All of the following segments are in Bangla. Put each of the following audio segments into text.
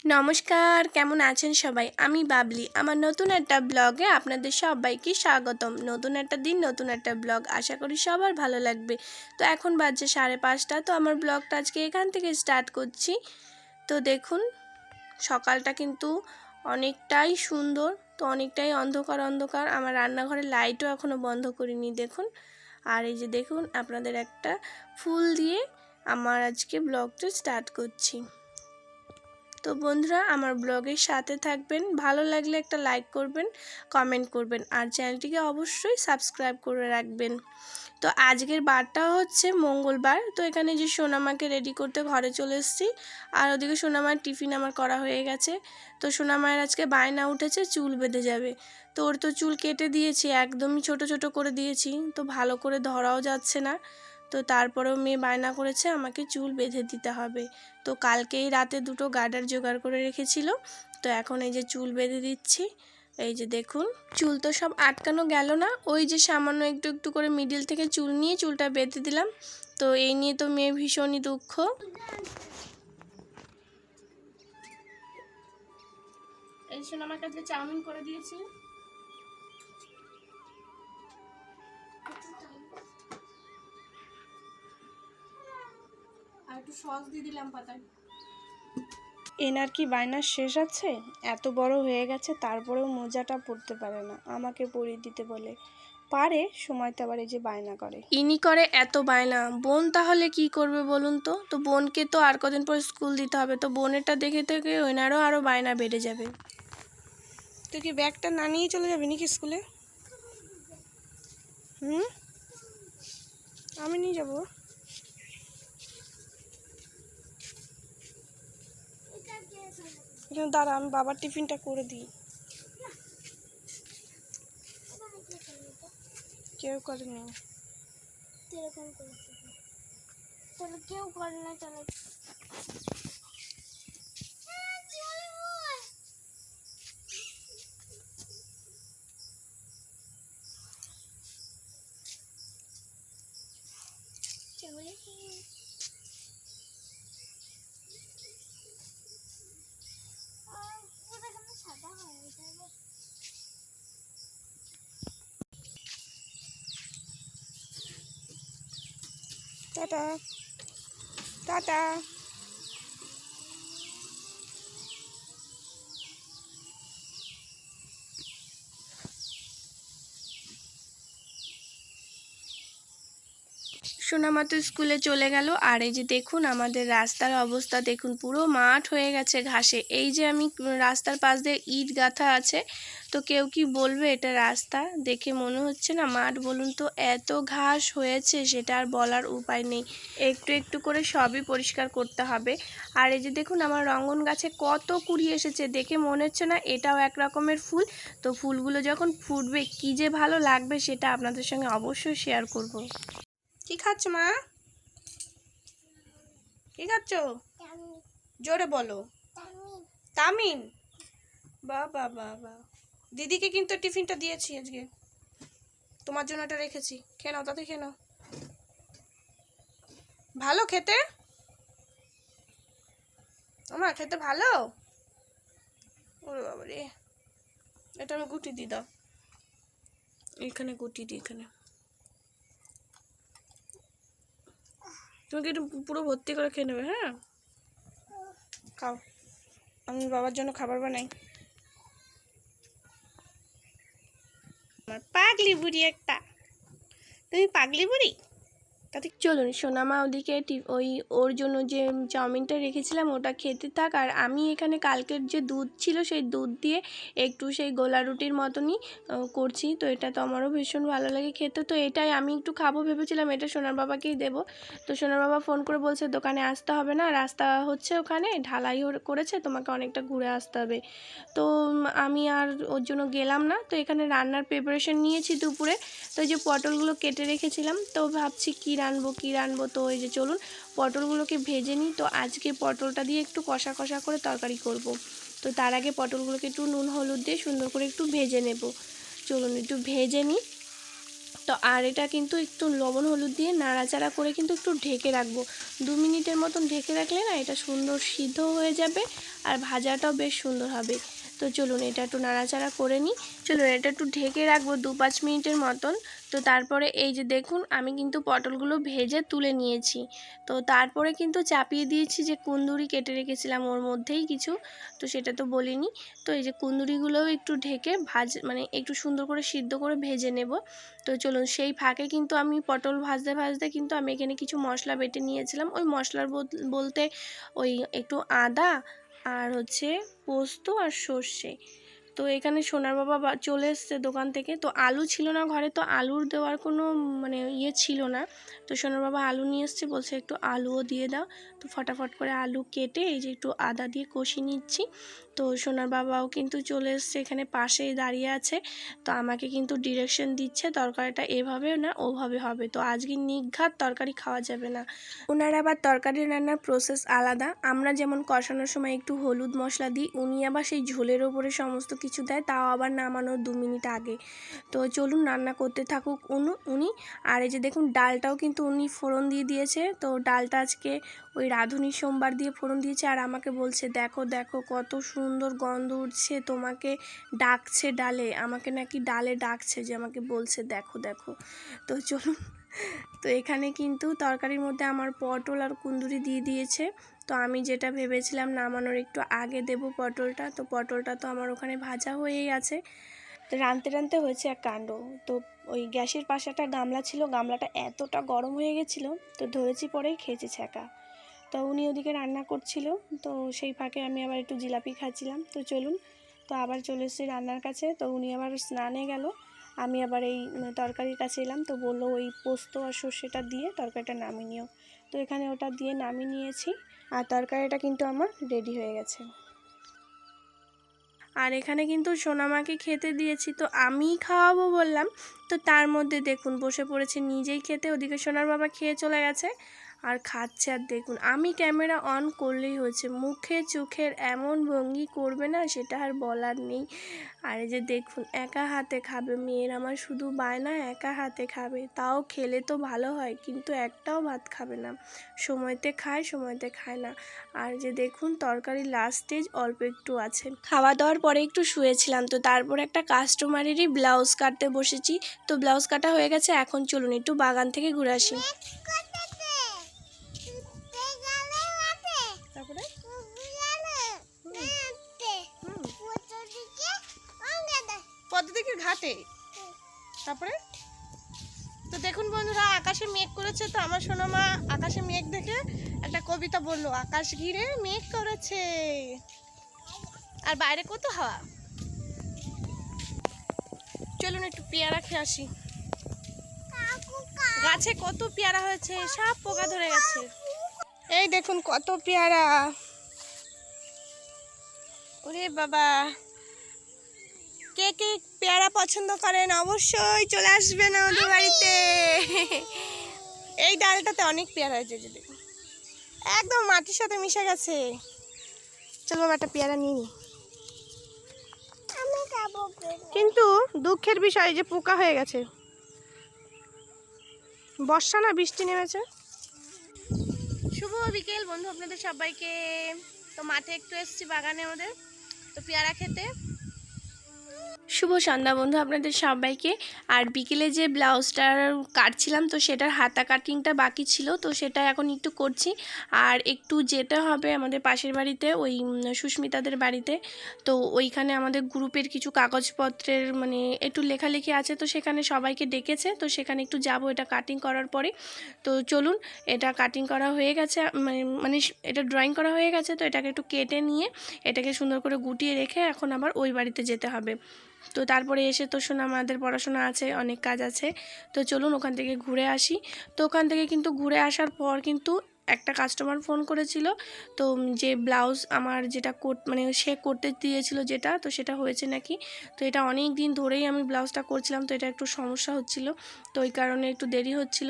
নমস্কার, কেমন আছেন সবাই? আমি বাবলি। আমার নতুন একটা ব্লগে আপনাদের সবাইকে স্বাগতম। নতুন একটা দিন, নতুন একটা ব্লগ। আশা করি সবার ভালো লাগবে। তো এখন বাজছে 5:30। তো আমার ব্লগটা আজকে এখান থেকে স্টার্ট করছি। তো দেখুন, সকালটা কিন্তু অনেকটাই সুন্দর। তো অনেকটাই অন্ধকার অন্ধকার। আমার রান্নাঘরের লাইটও এখনও বন্ধ করিনি, দেখুন। আর এই যে দেখুন, আপনাদের একটা ফুল দিয়ে আমার আজকে ব্লগটা স্টার্ট করছি। তো বন্ধুরা, আমার ব্লগের সাথে থাকবেন। ভালো লাগলে একটা লাইক করবেন, কমেন্ট করবেন, আর চ্যানেলটিকে অবশ্যই সাবস্ক্রাইব করে রাখবেন। তো আজকের বারটা হচ্ছে মঙ্গলবার। তো এখানে যে সোনামাকে রেডি করতে ঘরে চলে এসেছি, আর ওদিকে সোনামার টিফিন আমার করা হয়ে গেছে। তো সোনামায়ের আজকে বায়না উঠেছে চুল বেঁধে যাবে। তো ওর তো চুল কেটে দিয়েছি, একদমই ছোট ছোট করে দিয়েছি, তো ভালো করে ধরাও যাচ্ছে না। তো তারপরেও মেয়ে বায়না করেছে আমাকে চুল বেঁধে দিতে হবে। তো কালকেই রাতে দুটো গার্ডার জোগাড় করে রেখেছিল। তো এখন এই যে চুল বেঁধে দিচ্ছি। এই যে দেখুন, চুল তো সব আটকানো গেল না, ওই যে সামান্য একটু একটু করে মিডিল থেকে চুল নিয়ে চুলটা বেঁধে দিলাম। তো এই নিয়ে তো মেয়ে ভীষণই দুঃখ। এই শোন, আমার কাছে চাউমিন করে দিয়েছি, আর একটু সস দিয়ে দিলাম পাতায়। এনার কি বায়নার শেষ আছে? এত বড় হয়ে গেছে, তারপরেও মোজাটা পরতে পারে না, আমাকে পরিয়ে দিতে বলে। পারে, সময়তে আবার এই যে বায়না করে। ইনি করে এত বায়না। বোন তাহলে কি করবে বলুন তো? তো বোনকে তো আর কদিন পর স্কুল দিতে হবে। তো বোনেরটা দেখে থেকে ওনারও আরও বায়না বেড়ে যাবে। তুই কি ব্যাগটা না নিয়ে চলে যাবি নাকি স্কুলে? আমি নিয়ে যাবো। দাঁড়া, আমি বাবার টিফিনটা করে দিই। কেউ করেনি, কেউ করে না। চলো, টাটা টাটা। সোনামা তো স্কুলে চলে গেল। আর এই যে দেখুন, আমাদের রাস্তার অবস্থা দেখুন, পুরো মাঠ হয়ে গেছে ঘাসে। এই যে আমি রাস্তার পাশ দিয়ে ইট গাঁথা আছে, তো কেউ কি বলবে এটা রাস্তা? দেখে মনে হচ্ছে না মাঠ? বলুন তো, এত ঘাস হয়েছে সেটা আর বলার উপায় নেই। একটু একটু করে সবই পরিষ্কার করতে হবে। আর এই যে দেখুন, আমার রঙ্গন গাছে কত কুড়ি এসেছে, দেখে মনে হচ্ছে না এটাও এক রকমের ফুল? তো ফুলগুলো যখন ফুটবে কি যে ভালো লাগবে, সেটা আপনাদের সঙ্গে অবশ্যই শেয়ার করব। কি খাচ্ছ মা? কি খাচ্ছ? জোরে বলো। তামিন। বাহ বাহ বাহ বাহ। দিদিকে কিন্তু টিফিনটা দিয়েছি আজকে, তোমার জন্য এটা রেখেছি, খেয়ে নাও, তাতে খেয়ে নাও। ভালো খেতে? আমার খেতে ভালো? ওরে বাবা রে, এটা আমি গুটি দিই, দাও এখানে, গুটি দিই এখানে। তুমি কি একটু পুরো ভর্তি করে খেয়ে নেবে? হ্যাঁ, খাও। আমি বাবার জন্য খাবার বানাই। আমার পাগলি বুড়ি একটা। তুমি পাগলি বুড়ি। তাতে চলুন, সোনামা ওদিকে ওই ওর জন্য যে চাউমিনটা রেখেছিলাম ওটা খেতে থাক, আর আমি এখানে কালকের যে দুধ ছিল সেই দুধ দিয়ে একটু সেই গোলা রুটির মতনই করছি। তো এটা তো আমারও ভীষণ ভালো লাগে খেতে। তো এটাই আমি একটু খাবো ভেবেছিলাম, এটা সোনার বাবাকেই দেবো। তো সোনার বাবা ফোন করে বলছে দোকানে আসতে হবে না, রাস্তা হচ্ছে ওখানে ঢালাই করেছে, তোমাকে অনেকটা ঘুরে আসতে হবে। তো আমি আর ওর জন্য গেলাম না। তো এখানে রান্নার প্রিপারেশন নিয়েছি দুপুরে। তো এই যে পটলগুলো কেটে রেখেছিলাম, তো ভাবছি কী রানবো। তো এই যে চলুন পটলগুলোকে ভেজে নিই। তো আজকে পটলটা দিয়ে একটু কষা কষা করে তরকারি করব। তো তার আগে পটলগুলোকে একটু নুন হলুদ দিয়ে সুন্দর করে একটু ভেজে নেব। চলুন একটু ভেজে নিই, তো আর এটা কিন্তু একটু লবণ হলুদ দিয়ে নাড়াচাড়া করে কিন্তু একটু ঢেকে রাখবো। 2 মিনিটের মতন ঢেকে রাখলে না এটা সুন্দর সিদ্ধ হয়ে যাবে আর ভাজাটাও বেশ সুন্দর হবে। তো চলুন এটা একটু নাড়াচাড়া করে নিই। চলুন এটা একটু ঢেকে রাখবো 2-5 মিনিটের মতন। তো তারপরে এই যে দেখুন আমি কিন্তু পটলগুলো ভেজে তুলে নিয়েছি। তো তারপরে কিন্তু চাপিয়ে দিয়েছি যে কুন্দুরি কেটে রেখেছিলাম ওর মধ্যেই কিছু, তো সেটা তো বলিনি। তো এই যে কুন্দুরিগুলোও একটু ঢেকে মানে একটু সুন্দর করে সিদ্ধ করে ভেজে নেব। তো চলুন সেই ফাঁকে কিন্তু আমি পটল ভাজতে ভাজতে কিন্তু আমি এখানে কিছু মশলা বেটে নিয়েছিলাম। ওই মশলার বলতে ওই একটু আদা আর হচ্ছে পোস্ত আর সর্ষে। তো এখানে সোনার বাবা চলে এসছে দোকান থেকে। তো আলু ছিল না ঘরে, তো আলুর দেওয়ার কোনো মানে ইয়ে ছিল না। তো সোনার বাবা আলু নিয়ে এসছে, বলছে একটু আলুও দিয়ে দাও। তো ফটাফট করে আলু কেটে এই যে একটু আদা দিয়ে কষিয়ে নিচ্ছি। তো সোনার বাবাও কিন্তু চলে এসছে, এখানে পাশেই দাঁড়িয়ে আছে। তো আমাকে কিন্তু ডিরেকশন দিচ্ছে তরকারিটা এভাবে না ওভাবে হবে। তো আজকে নির্ঘাত তরকারি খাওয়া যাবে না। ওনার আবার তরকারি রান্নার প্রসেস আলাদা। আমরা যেমন কষানোর সময় একটু হলুদ মশলা দিই, উনি আবার সেই ঝোলের ওপরে সমস্ত কিছু দেয়, তাও আবার নামানোর 2 মিনিট আগে। তো চলুন রান্না করতে থাকুক উনি। আর এই যে দেখুন ডালটাও কিন্তু উনি ফোড়ন দিয়ে দিয়েছে। তো ডালটা আজকে ওই রাঁধুনি সোমবার দিয়ে ফোড়ন দিয়েছে। আর আমাকে বলছে দেখো দেখো কত সুন্দর গন্ধ উঠছে, তোমাকে ডাকছে ডালে, আমাকে নাকি ডালে ডাকছে, যে আমাকে বলছে দেখো দেখো। তো চলুন, তো এখানে কিন্তু তরকারির মধ্যে আমার পটল আর কুন্দুরি দিয়ে দিয়েছে। তো আমি যেটা ভেবেছিলাম নামানোর একটু আগে দেব পটলটা, তো পটলটা তো আমার ওখানে ভাজা হয়েই আছে। তো রাঁধতে রাঁধতে হয়েছে এক কাণ্ড। তো ওই গ্যাসের পাশে একটা গামলা ছিল, গামলাটা এতটা গরম হয়ে গেছিলো, তো ধরেছি পরেই খেয়েছি ছ্যাঁকা। তো উনি ওদিকে রান্না করছিল, তো সেই ফাঁকে আমি আবার একটু জিলাপি খাচ্ছিলাম। তো চলুন, তো আবার চলে এসেছি রান্নার কাছে। তো উনি আবার স্নানে গেল, আমি আবার এই তরকারির কাছে এলাম। তো বললো ওই পোস্ত আর সর্ষেটা দিয়ে তরকারিটা নামিয়ে নিও। তো এখানে ওটা দিয়ে নামিয়ে নিয়েছি, আর তরকারিটা কিন্তু আমার রেডি হয়ে গেছে। আর এখানে কিন্তু সোনামাকে খেতে দিয়েছি, তো আমিই খাওয়াবো বললাম। তো তার মধ্যে দেখুন বসে পড়েছে নিজেই খেতে, ওদিকে সোনার বাবা খেয়ে চলে গেছে আর খাচ্ছে। আর দেখুন আমি ক্যামেরা অন করলেই হয়েছে, মুখে চোখের এমন ভঙ্গি করবে না সেটা আর বলার নেই। আর এই যে দেখুন একা হাতে খাবে, মেয়ের আমার শুধু বায়না একা হাতে খাবে, তাও খেলে তো ভালো হয়, কিন্তু একটাও ভাত খাবে না, সময়তে খায় সময়তে খায় না। আর যে দেখুন তরকারির লাস্ট স্টেজ অল্প একটু আছে। খাওয়া দাওয়ার পরে একটু শুয়েছিলাম, তো তারপর একটা কাস্টমারেরই ব্লাউজ কাটতে বসেছি। তো ব্লাউজ কাটা হয়ে গেছে, এখন চলুন একটু বাগান থেকে ঘুরে আসি। তারপরে পদ্মদিঘির ঘাটে, তারপরে তো দেখুন বন্ধুরা আকাশে মেঘ করেছে। তো আমার সোনামা আকাশে মেঘ দেখে একটা কবিতা বললো, আকাশ ঘিরে মেঘ করেছে আর বাইরে কত হাওয়া। চলুন একটু পেয়ারা খেয়ে আসি, গাছে কত পেয়ারা হয়েছে, সব পোকা ধরে গেছে। এই দেখুন কত পেয়ারা, ওরে বাবা। কে কে পেয়ারা পছন্দ করেন অবশ্যই চলে আসবেন আমাদের বাড়িতে। এই ডালটাতে অনেক পেয়ারা হয়েছে, যে দেখুন একদম মাটির সাথে মিশে গেছে। চলো বাবা একটা পেয়ারা নিয়ে নিই। কিন্তু দুঃখের বিষয় যে পোকা হয়ে গেছে, বর্ষা না বৃষ্টি নেমেছে। শুভ বিকেল বন্ধু আপনাদের সবাইকে। তো মাঠে একটু এসেছি বাগানে আমাদের, তো পেয়ারা খেতে। শুভ সন্ধ্যা বন্ধু আপনাদের সবাইকে। আর বিকেলে যে ব্লাউজটার কাটছিলাম, তো সেটার হাতা কাটিংটা বাকি ছিল, তো সেটা এখন একটু করছি। আর একটু যেতে হবে আমাদের পাশের বাড়িতে, ওই সুস্মিতাদের বাড়িতে। তো ওইখানে আমাদের গ্রুপের কিছু কাগজপত্রের মানে একটু লেখালেখি আছে, তো সেখানে সবাইকে ডেকেছে, তো সেখানে একটু যাব এটা কাটিং করার পরে। তো চলুন, এটা কাটিং করা হয়ে গেছে, মানে এটা ড্রয়িং করা হয়ে গেছে। তো এটাকে একটু কেটে নিয়ে এটাকে সুন্দর করে গুটিয়ে রেখে এখন আবার ওই বাড়িতে যেতে হবে। তো তারপরে এসে তো শোনা আমাদের পড়াশোনা আছে, অনেক কাজ আছে। তো চলুন ওখান থেকে ঘুরে আসি। তো ওখান থেকে কিন্তু ঘুরে আসার পর কিন্তু একটা কাস্টমার ফোন করেছিল। তো যে ব্লাউজ আমার যেটা মানে সে করতে দিয়েছিল যেটা, তো সেটা হয়েছে নাকি। তো এটা অনেক দিন ধরেই আমি ব্লাউজটা করছিলাম, তো এটা একটু সমস্যা হচ্ছিল, তো ওই কারণে একটু দেরি হচ্ছিল।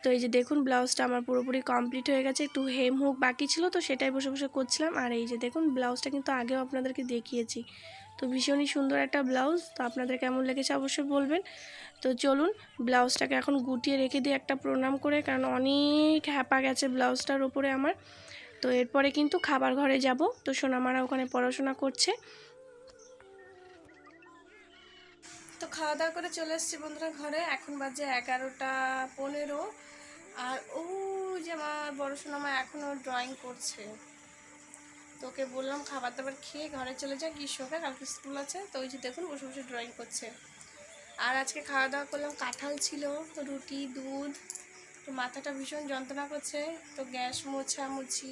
তো এই যে দেখুন ব্লাউজটা আমার পুরোপুরি কমপ্লিট হয়ে গেছে, একটু হেম হুক বাকি ছিল, তো সেটাই বসে বসে করছিলাম। আর এই যে দেখুন ব্লাউজটা কিন্তু আগেও আপনাদেরকে দেখিয়েছি। তো ভীষণই সুন্দর একটা ব্লাউজ। তো আপনাদের কেমন লেগেছে অবশ্যই বলবেন। তো চলুন ব্লাউজটাকে এখন গুটিয়ে রেখে দিই একটা প্রণাম করে, কারণ অনেক হ্যাপা গেছে ব্লাউজটার উপরে আমার। তো এরপরে কিন্তু খাবার ঘরে যাব। তো সোনামারা ওখানে পড়াশোনা করছে। তো খাওয়া দাওয়া করে চলে এসেছি বন্ধুরা ঘরে। এখন বাজে 11:15। আর ও যে আমার বড় সোনামা এখনও ড্রয়িং করছে। তোকে বললাম খাবার দাবার খেয়ে ঘরে চলে যা, গ্রীষ্মকে কালকে স্কুল আছে। তো ওই যে দেখুন বসে বসে ড্রয়িং করছে। আর আজকে খাওয়া দাওয়া করলাম, কাঁঠাল ছিল, তো রুটি, দুধ। তো মাথাটা ভীষণ যন্ত্রণা করছে, তো গ্যাস মোছামুছি,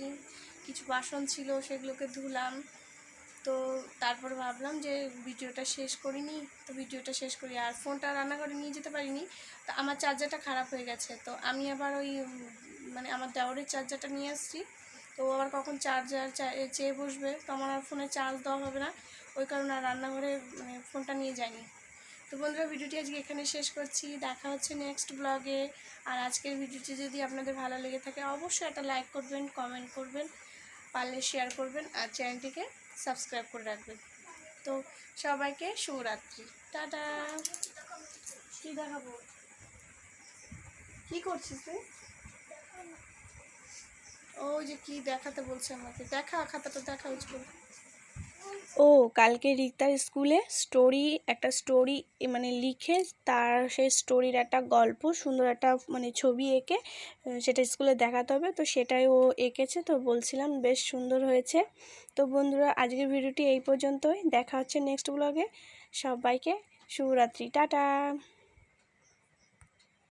কিছু বাসন ছিল সেগুলোকে ধুলাম। তো তারপরে ভাবলাম যে ভিডিওটা শেষ করিনি, তো ভিডিওটা শেষ করি। আর ফোনটা রান্নাঘরে নিয়ে যেতে পারিনি, তো আমার চার্জারটা খারাপ হয়ে গেছে। তো আমি আবার ওই মানে আমার দেওরের চার্জারটা নিয়ে আসছি। তো আবার কখন চার্জার চেয়ে বসবে, তো আমার আর ফোনে চার্জ দেওয়া হবে না, ওই কারণে আর রান্নাঘরে মানে ফোনটা নিয়ে যাইনি। তো বন্ধুরা ভিডিওটি আজকে এখানে শেষ করছি, দেখা হচ্ছে নেক্সট ব্লগে। আর আজকের ভিডিওটি যদি আপনাদের ভালো লেগে থাকে অবশ্যই একটা লাইক করবেন, কমেন্ট করবেন, পারলে শেয়ার করবেন, আর চ্যানেলটিকে সাবস্ক্রাইব করে রাখবেন। তো সবাইকে শুভরাত্রি, টাটা। কী দেখাবো, কী করছিস তুই? ওই যে কী দেখাতে বলছে আমাকে, দেখা খাতাটা দেখা হয়েছিল। ও কালকে রিক্তার স্কুলে একটা স্টোরি মানে লিখে, তার সেই স্টোরির একটা গল্প সুন্দর একটা মানে ছবি এঁকে সেটা স্কুলে দেখাতে হবে। তো সেটাই ও এঁকেছে, তো বলছিলাম বেশ সুন্দর হয়েছে। তো বন্ধুরা আজকের ভিডিওটি এই পর্যন্তই, দেখা হচ্ছে নেক্সট ব্লগে। সবাইকে শুভরাত্রি, টাটা।